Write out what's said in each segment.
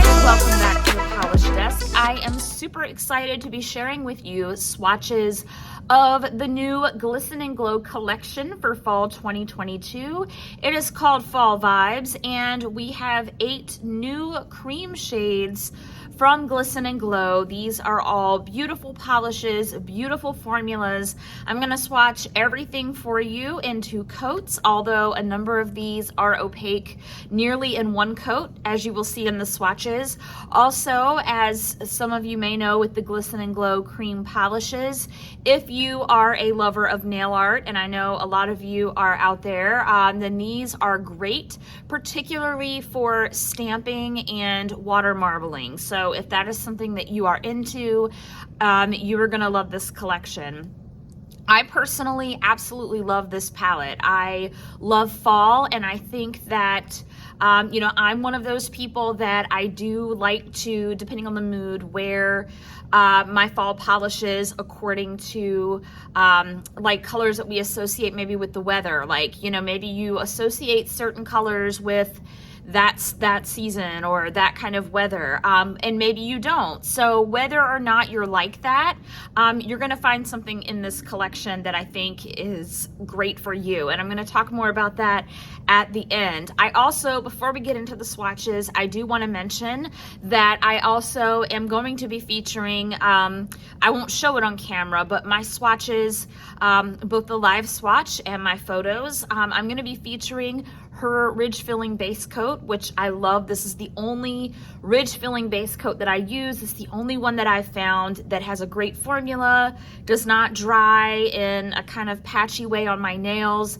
welcome back to the Polish Desk. I am super excited to be sharing with you swatches of the new Glisten Glow collection for fall 2022. It is called Fall Vibes, and we have 8 new cream shades from Glisten Glow. These are all beautiful polishes, beautiful formulas. I'm gonna swatch everything for you in 2 coats, although a number of these are opaque nearly in 1 coat, as you will see in the swatches. Also, as some of you may know with the Glisten Glow cream polishes, if you are a lover of nail art, and I know a lot of you are out there, then these are great, particularly for stamping and water marbling. So if that is something that you are into, you are gonna love this collection. I personally absolutely love this palette. I love fall, and I think that you know, I'm one of those people that I do like to, depending on the mood, wear my fall polishes according to like colors that we associate maybe with the weather. Like, you know, maybe you associate certain colors with that season or that kind of weather, and maybe you don't. So whether or not you're like that, you're gonna find something in this collection that I think is great for you, and I'm gonna talk more about that at the end. I also, before we get into the swatches, I do want to mention that I also am going to be featuring, I won't show it on camera, but my swatches, both the live swatch and my photos, I'm going to be featuring her ridge filling base coat, which I love. This is the only ridge filling base coat that I use. It's the only one that I've found that has a great formula, does not dry in a kind of patchy way on my nails.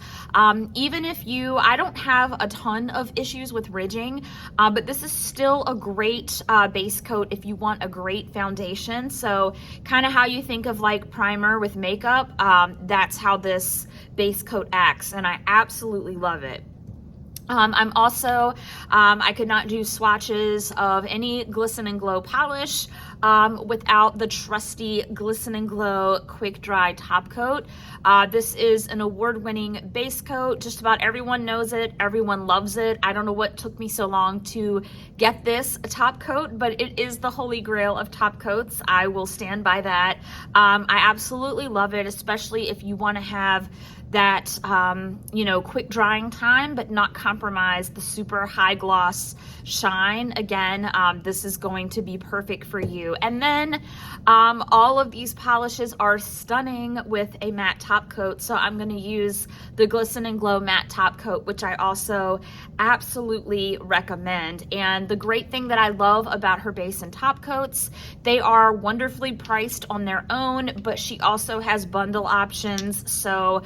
Even if I don't have a ton of issues with ridging, but this is still a great base coat if you want a great foundation. So kind of how you think of like primer with makeup, that's how this base coat acts, and I absolutely love it. I'm also, I could not do swatches of any Glisten Glow polish without the trusty Glisten Glow Quick Dry Top Coat. This is an award-winning base coat. Just about everyone knows it. Everyone loves it. I don't know what took me so long to get this top coat, but it is the holy grail of top coats. I will stand by that. I absolutely love it, especially if you want to have that, you know, quick drying time, but not compromise the super high gloss shine. Again, this is going to be perfect for you. And then all of these polishes are stunning with a matte top coat. So I'm going to use the Glisten Glow matte top coat, which I also absolutely recommend. And the great thing that I love about her base and top coats, they are wonderfully priced on their own, but she also has bundle options. So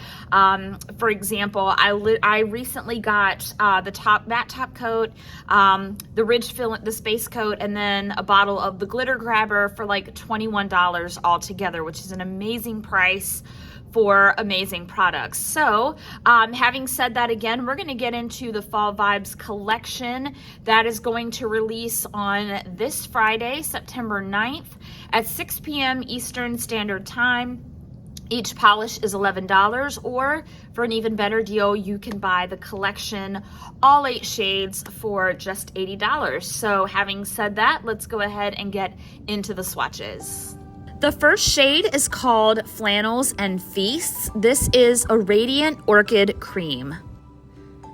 for example, I recently got the matte top coat, the ridge fill, the space coat, and then a bottle of the glitter grabber for like $21 altogether, which is an amazing price for amazing products. So having said that, again, we're going to get into the Fall Vibes collection that is going to release on this Friday, September 9th at 6 p.m. Eastern Standard Time. Each polish is $11, or for an even better deal, you can buy the collection, all 8 shades, for just $80. So having said that, let's go ahead and get into the swatches. The first shade is called Flannels Feasts. This is a Radiant Orchid Cream.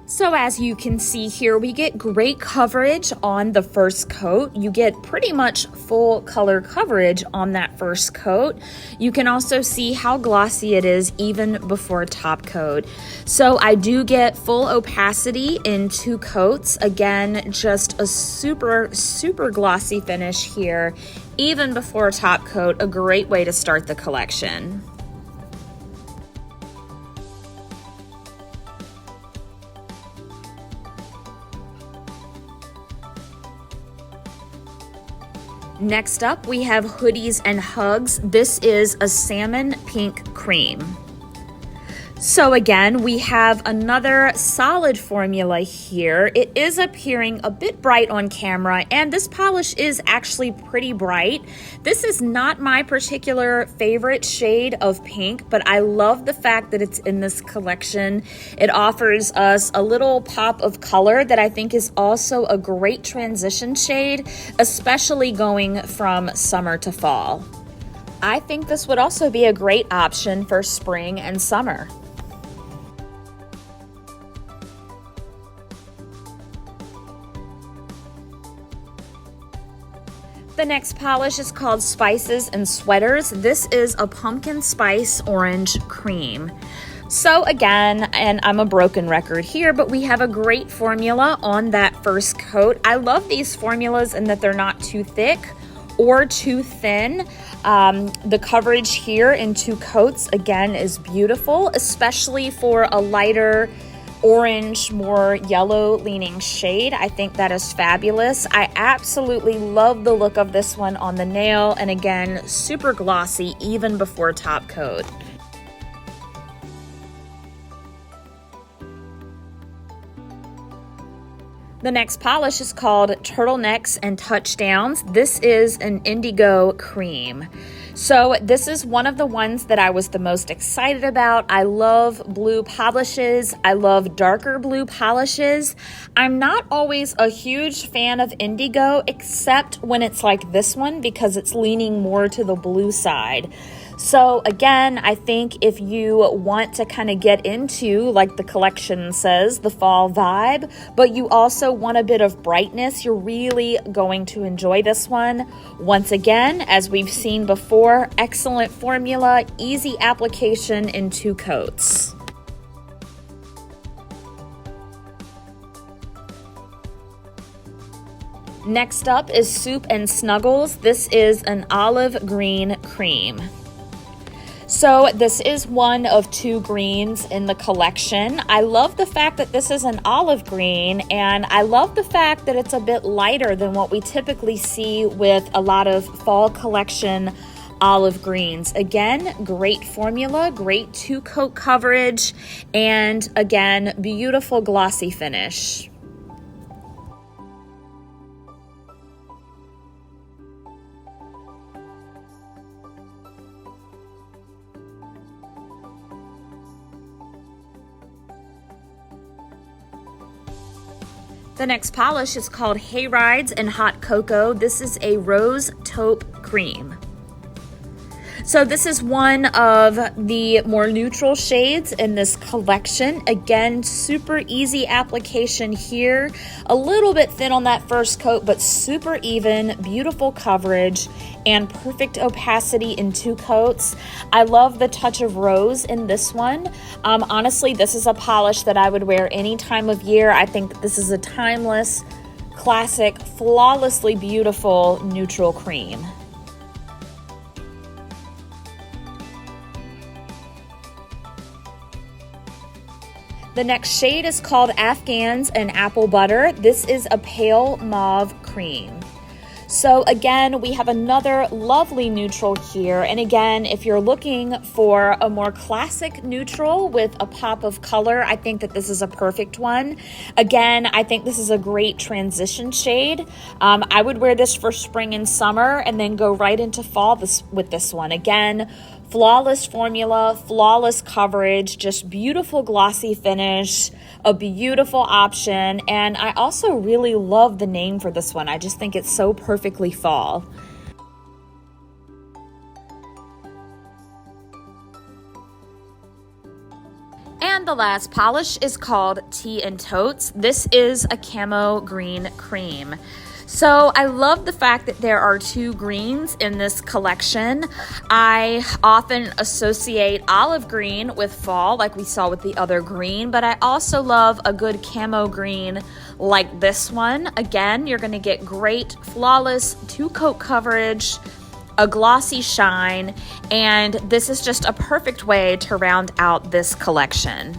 So as you can see here, we get great coverage on the first coat. You get pretty much full color coverage on that first coat. You can also see how glossy it is even before top coat. So I do get full opacity in 2 coats. Again, just a super, super glossy finish here, even before top coat. A great way to start the collection. Next up, we have Hoodies Hugs. This is a salmon pink cream. So again, we have another solid formula here. It is appearing a bit bright on camera, and this polish is actually pretty bright. This is not my particular favorite shade of pink, but I love the fact that it's in this collection. It offers us a little pop of color that I think is also a great transition shade, especially going from summer to fall. I think this would also be a great option for spring and summer. The next polish is called Spices and Sweaters. This is a pumpkin spice orange cream. So again, and I'm a broken record here, but we have a great formula on that first coat. I love these formulas in that they're not too thick or too thin. The coverage here in 2 coats, again, is beautiful, especially for a lighter orange, more yellow leaning shade. I think that is fabulous. I absolutely love the look of this one on the nail, and again, super glossy even before top coat. The next polish is called Turtlenecks Touchdowns. This is an indigo cream. So this is one of the ones that I was the most excited about. I love blue polishes. I love darker blue polishes. I'm not always a huge fan of indigo, except when it's like this one, because it's leaning more to the blue side. So again, I think if you want to kind of get into, like the collection says, the fall vibe, but you also want a bit of brightness, you're really going to enjoy this one. Once again, as we've seen before, excellent formula, easy application in 2 coats. Next up is Soup and Snuggles. This is an olive green cream. So this is one of 2 greens in the collection. I love the fact that this is an olive green, and I love the fact that it's a bit lighter than what we typically see with a lot of fall collection olive greens. Again, great formula, great 2-coat coverage, and again, beautiful glossy finish. The next polish is called Hayrides Hot Cocoa. This is a rose taupe cream. So this is one of the more neutral shades in this collection. Again, super easy application here. A little bit thin on that first coat, but super even, beautiful coverage, and perfect opacity in 2 coats. I love the touch of rose in this one. Honestly, this is a polish that I would wear any time of year. I think this is a timeless, classic, flawlessly beautiful neutral cream. The next shade is called Afghans Apple Butter. This is a pale mauve cream. So again, we have another lovely neutral here. And again, if you're looking for a more classic neutral with a pop of color, I think that this is a perfect one. Again, I think this is a great transition shade. I would wear this for spring and summer and then go right into fall with this one. Again, flawless formula, flawless coverage, just beautiful glossy finish, a beautiful option. And I also really love the name for this one. I just think it's so perfectly fall. And the last polish is called Tea and Totes. This is a camo green cream. So I love the fact that there are 2 greens in this collection. I often associate olive green with fall, like we saw with the other green, but I also love a good camo green like this one. Again, you're going to get great, flawless 2-coat coverage, a glossy shine, and this is just a perfect way to round out this collection.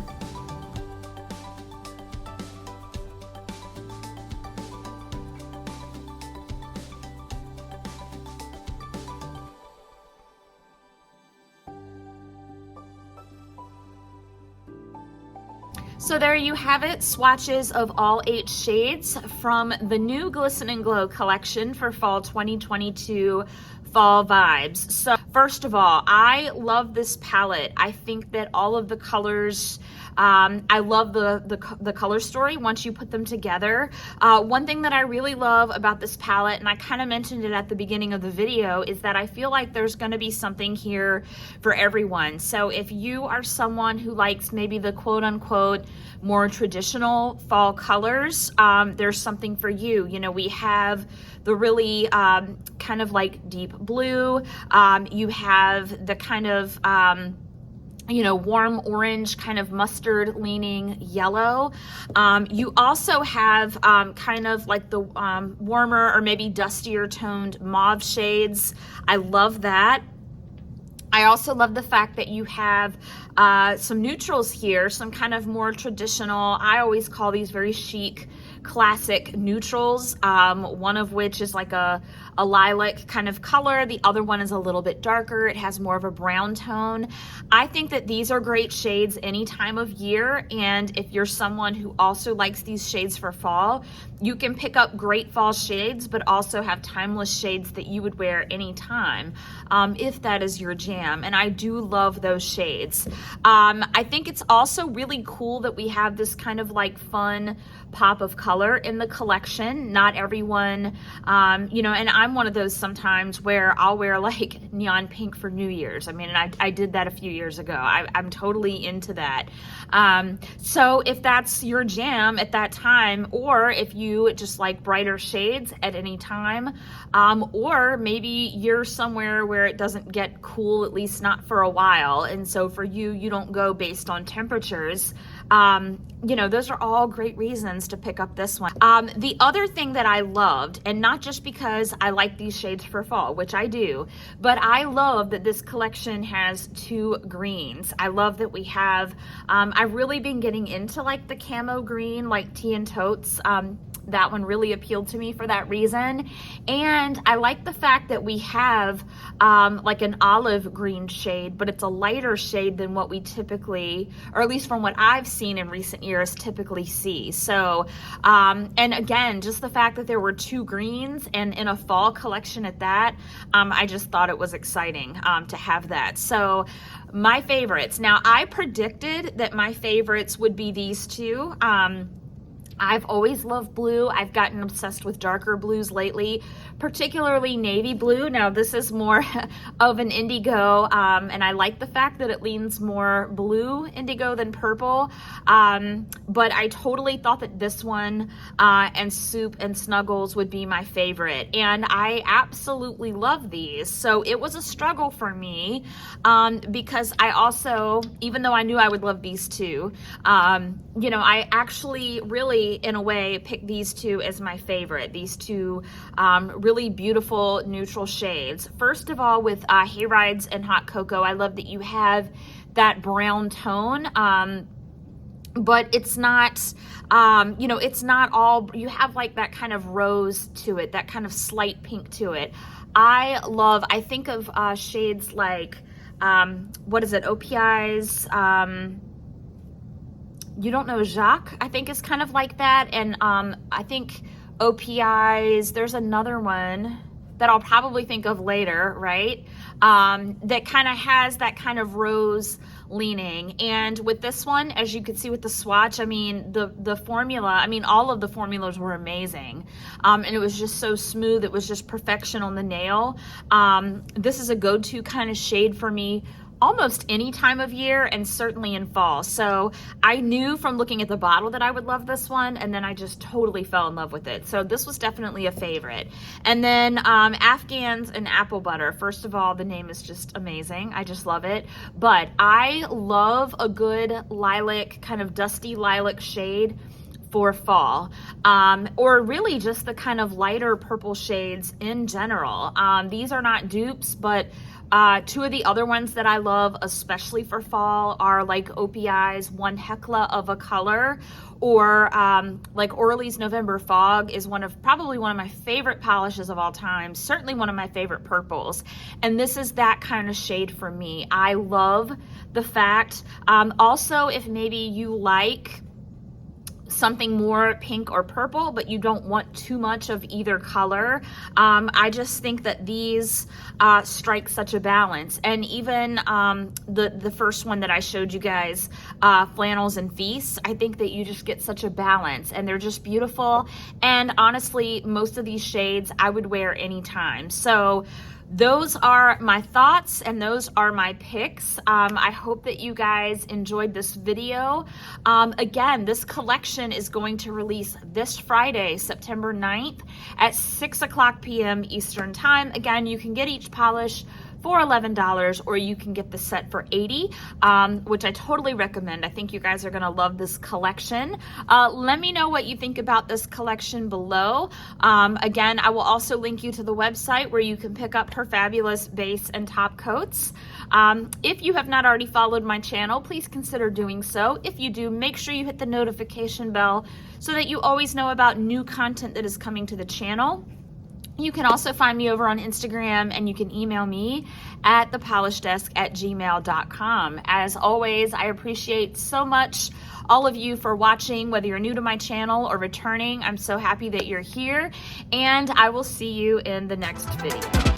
So there you have it, swatches of all 8 shades from the new Glisten Glow collection for fall 2022 fall vibes. So first of all, I love this palette. I think that all of the colors, I love the color story once you put them together. One thing that I really love about this palette, and I kind of mentioned it at the beginning of the video, is that I feel like there's going to be something here for everyone. So if you are someone who likes maybe the quote unquote more traditional fall colors, there's something for you. You know, we have the really kind of like deep blue. You have the kind of you know, warm orange, kind of mustard leaning yellow. You also have kind of like the warmer or maybe dustier toned mauve shades. I love that. I also love the fact that you have some neutrals here, some kind of more traditional, I always call these very chic, classic neutrals, one of which is like a lilac kind of color. The other one is a little bit darker. It has more of a brown tone. I think that these are great shades any time of year, and if you're someone who also likes these shades for fall, you can pick up great fall shades, but also have timeless shades that you would wear anytime, if that is your jam, and I do love those shades. I think it's also really cool that we have this kind of like fun pop of color in the collection. Not everyone, you know, and I'm one of those sometimes where I'll wear like neon pink for New Year's. I mean, and I did that a few years ago. I'm totally into that. So if that's your jam at that time, or if you just like brighter shades at any time, or maybe you're somewhere where it doesn't get cool, at least not for a while, and so for you, you don't go based on temperatures, you know, those are all great reasons to pick up this one. The other thing that I loved, and not just because I like these shades for fall, which I do, but I love that this collection has 2 greens. I love that we have, I've really been getting into like the camo green, like tea and totes. That one really appealed to me for that reason. And I like the fact that we have like an olive green shade, but it's a lighter shade than what we typically, or at least from what I've seen in recent years, typically see. So, and again, just the fact that there were 2 greens and in a fall collection at that, I just thought it was exciting to have that. So my favorites. Now, I predicted that my favorites would be these 2. I've always loved blue. I've gotten obsessed with darker blues lately, particularly navy blue. Now this is more of an indigo, and I like the fact that it leans more blue indigo than purple, but I totally thought that this one and Soup and Snuggles would be my favorite, and I absolutely love these. So it was a struggle for me, because I also, even though I knew I would love these 2, you know, I actually really, in a way, picked these 2 as my favorite. These 2 really beautiful neutral shades. First of all, with Hayrides and Hot Cocoa, I love that you have that brown tone, but it's not, you know, it's not all, you have like that kind of rose to it, that kind of slight pink to it. I think of shades like, what is it, OPI's, You Don't Know Jacques, I think is kind of like that. And I think OPI's, there's another one that I'll probably think of later, right? That kind of has that kind of rose leaning. And with this one, as you can see with the swatch, I mean, the formula, I mean, all of the formulas were amazing. And it was just so smooth. It was just perfection on the nail. This is a go-to kind of shade for me almost any time of year, and certainly in fall. So I knew from looking at the bottle that I would love this one, and then I just totally fell in love with it. So this was definitely a favorite. And then Afghans and Apple Butter. First of all, the name is just amazing. I just love it. But I love a good lilac, kind of dusty lilac shade for fall, or really just the kind of lighter purple shades in general. These are not dupes, but 2 of the other ones that I love, especially for fall, are like OPI's One Hecla of a Color, or like Orly's November Fog is probably one of my favorite polishes of all time, certainly one of my favorite purples. And this is that kind of shade for me. I love the fact, also if maybe you like something more pink or purple, but you don't want too much of either color. I just think that these strike such a balance. And even the first one that I showed you guys, Flannels and Feasts, I think that you just get such a balance, and they're just beautiful. And honestly, most of these shades I would wear anytime. So those are my thoughts and those are my picks. I hope that you guys enjoyed this video. Again, this collection is going to release this Friday, September 9th at 6:00 p.m. Eastern Time. Again, you can get each polish for $11, or you can get the set for $80, which I totally recommend. I think you guys are gonna love this collection. Let me know what you think about this collection below. Again, I will also link you to the website where you can pick up her fabulous base and top coats. If you have not already followed my channel, please consider doing so. If you do, make sure you hit the notification bell so that you always know about new content that is coming to the channel. You can also find me over on Instagram, and you can email me at thepolishdesk@gmail.com. As always, I appreciate so much all of you for watching, whether you're new to my channel or returning. I'm so happy that you're here, and I will see you in the next video.